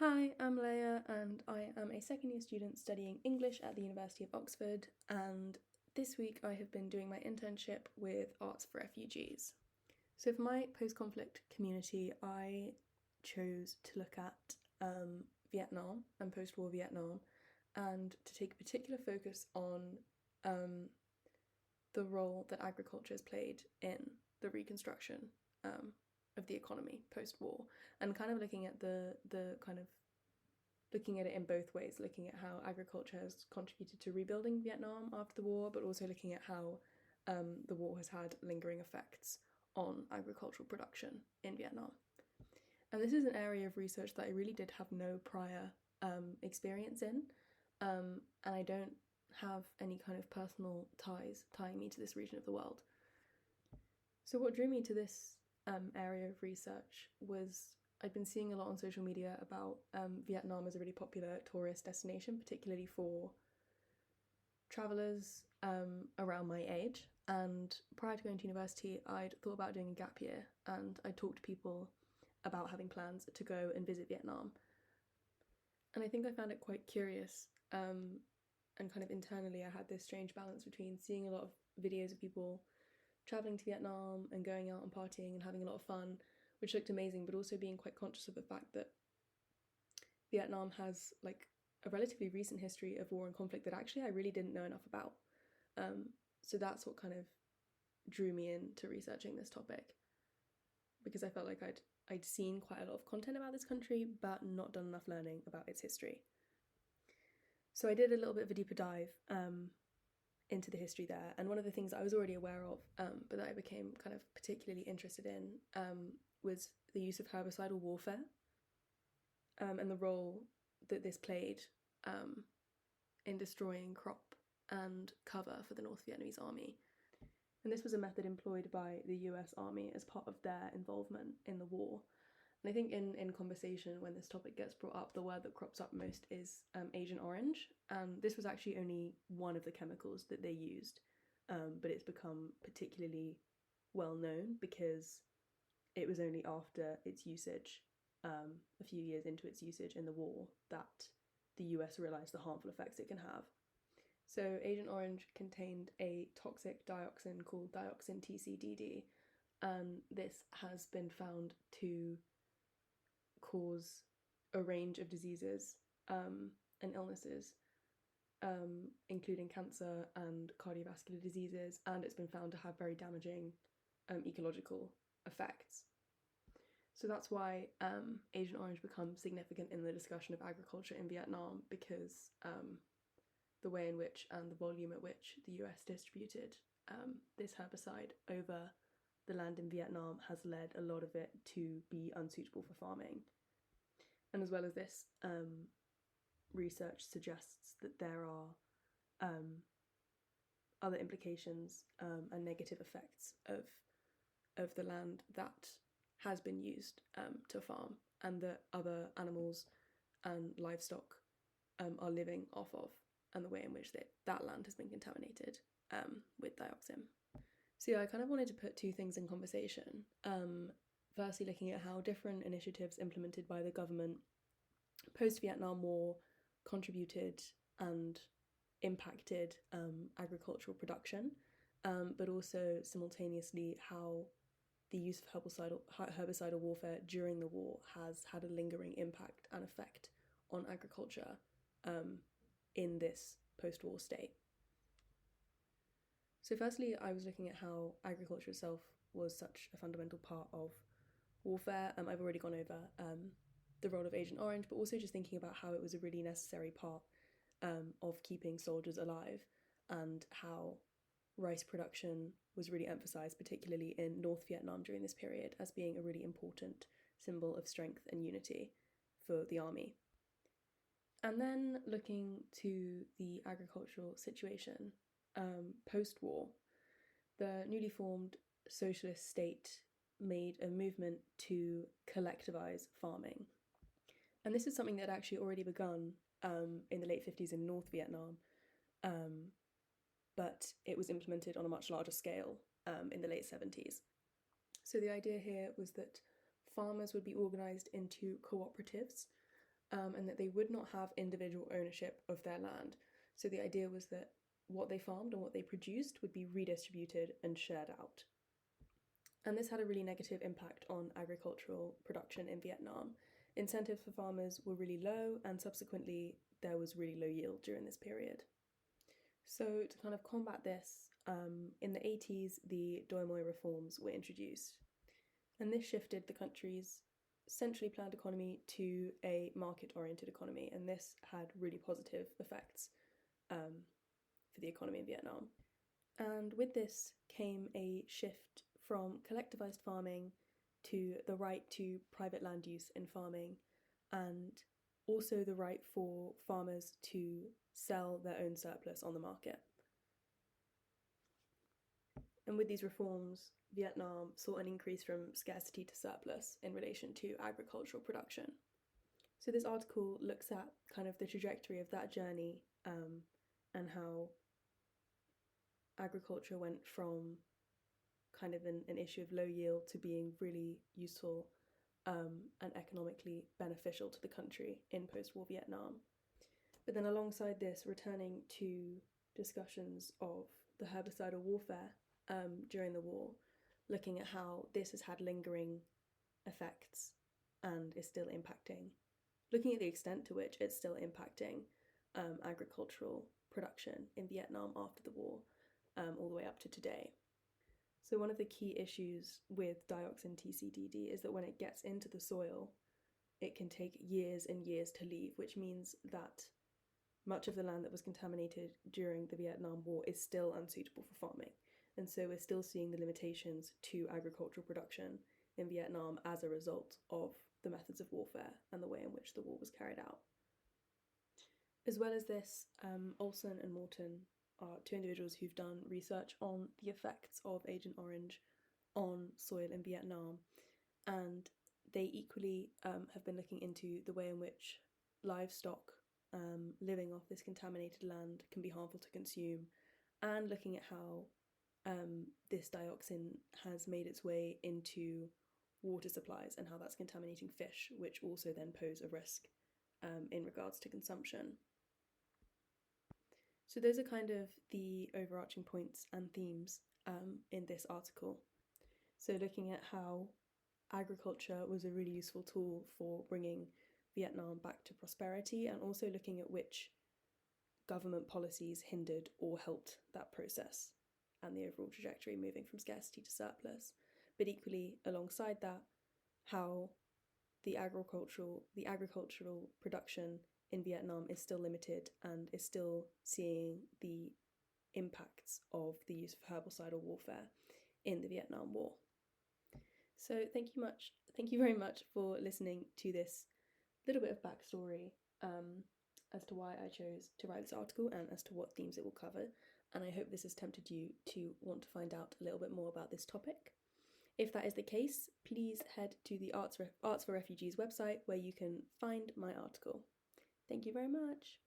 Hi, I'm Leia, and I am a second year student studying English at the University of Oxford. And this week I have been doing my internship with Arts for Refugees. So, for my post conflict community, I chose to look at Vietnam and post war Vietnam and to take a particular focus on the role that agriculture has played in the reconstruction of the economy post war, and kind of looking at looking at it in both ways, looking at how agriculture has contributed to rebuilding Vietnam after the war, but also looking at how the war has had lingering effects on agricultural production in Vietnam. And this is an area of research that I really did have no prior experience in, and I don't have any kind of personal ties tying me to this region of the world. So, what drew me to this area of research was I'd been seeing a lot on social media about Vietnam as a really popular tourist destination, particularly for travellers around my age. And prior to going to university, I'd thought about doing a gap year, and I talked to people about having plans to go and visit Vietnam. And I think I found it quite curious, and kind of internally I had this strange balance between seeing a lot of videos of people travelling to Vietnam and going out and partying and having a lot of fun, which looked amazing, but also being quite conscious of the fact that Vietnam has like a relatively recent history of war and conflict that actually I really didn't know enough about. So that's what kind of drew me into researching this topic, because I felt like I'd seen quite a lot of content about this country, but not done enough learning about its history. So I did a little bit of a deeper dive into the history there, and one of the things I was already aware of, but that I became kind of particularly interested in, was the use of herbicidal warfare, and the role that this played in destroying crop and cover for the North Vietnamese army. And this was a method employed by the US Army as part of their involvement in the war. And I think in conversation, when this topic gets brought up, the word that crops up most is Agent Orange. And this was actually only one of the chemicals that they used, but it's become particularly well known because it was only after its usage, a few years into its usage in the war, that the US realised the harmful effects it can have. So Agent Orange contained a toxic dioxin called dioxin TCDD, and this has been found to cause a range of diseases and illnesses, including cancer and cardiovascular diseases, and it's been found to have very damaging ecological effects. So that's why Agent Orange becomes significant in the discussion of agriculture in Vietnam, because the way in which and the volume at which the US distributed this herbicide over the land in Vietnam has led a lot of it to be unsuitable for farming. And as well as this, research suggests that there are other implications and negative effects of the land that has been used to farm, and that other animals and livestock are living off of, and the way in which that land has been contaminated with dioxin. So yeah, I kind of wanted to put two things in conversation. Firstly, looking at how different initiatives implemented by the government post-Vietnam War contributed and impacted agricultural production, but also simultaneously how the use of herbicidal warfare during the war has had a lingering impact and effect on agriculture in this post-war state. So firstly, I was looking at how agriculture itself was such a fundamental part of warfare. I've already gone over the role of Agent Orange, but also just thinking about how it was a really necessary part of keeping soldiers alive, and how rice production was really emphasised, particularly in North Vietnam during this period, as being a really important symbol of strength and unity for the army. And then looking to the agricultural situation post-war, the newly formed socialist state made a movement to collectivise farming. And this is something that had actually already begun in the late 50s in North Vietnam, but it was implemented on a much larger scale in the late 70s. So the idea here was that farmers would be organised into cooperatives, and that they would not have individual ownership of their land. So the idea was that what they farmed and what they produced would be redistributed and shared out. And this had a really negative impact on agricultural production in Vietnam. Incentives for farmers were really low, and subsequently there was really low yield during this period. So to kind of combat this, in the 80s, the Doi Moi reforms were introduced. And this shifted the country's centrally planned economy to a market-oriented economy, and this had really positive effects for the economy in Vietnam. And with this came a shift from collectivized farming to the right to private land use in farming, and also the right for farmers to sell their own surplus on the market. And with these reforms, Vietnam saw an increase from scarcity to surplus in relation to agricultural production. So this article looks at kind of the trajectory of that journey, and how agriculture went from kind of an issue of low yield to being really useful and economically beneficial to the country in post-war Vietnam. But then alongside this, returning to discussions of the herbicidal warfare during the war, looking at how this has had lingering effects and is still impacting, looking at the extent to which it's still impacting agricultural production in Vietnam after the war, all the way up to today. So one of the key issues with dioxin TCDD is that when it gets into the soil, it can take years and years to leave, which means that much of the land that was contaminated during the Vietnam War is still unsuitable for farming. And so we're still seeing the limitations to agricultural production in Vietnam as a result of the methods of warfare and the way in which the war was carried out. As well as this, Olsen and Morton are two individuals who've done research on the effects of Agent Orange on soil in Vietnam, and they equally have been looking into the way in which livestock living off this contaminated land can be harmful to consume, and looking at how this dioxin has made its way into water supplies and how that's contaminating fish, which also then pose a risk in regards to consumption. So those are kind of the overarching points and themes in this article. So looking at how agriculture was a really useful tool for bringing Vietnam back to prosperity, and also looking at which government policies hindered or helped that process and the overall trajectory moving from scarcity to surplus. But equally, alongside that, how the agricultural production in Vietnam is still limited and is still seeing the impacts of the use of herbicidal warfare in the Vietnam War. So thank you very much for listening to this little bit of backstory as to why I chose to write this article and as to what themes it will cover. And I hope this has tempted you to want to find out a little bit more about this topic. If that is the case, please head to the Arts for Refugees website where you can find my article. Thank you very much.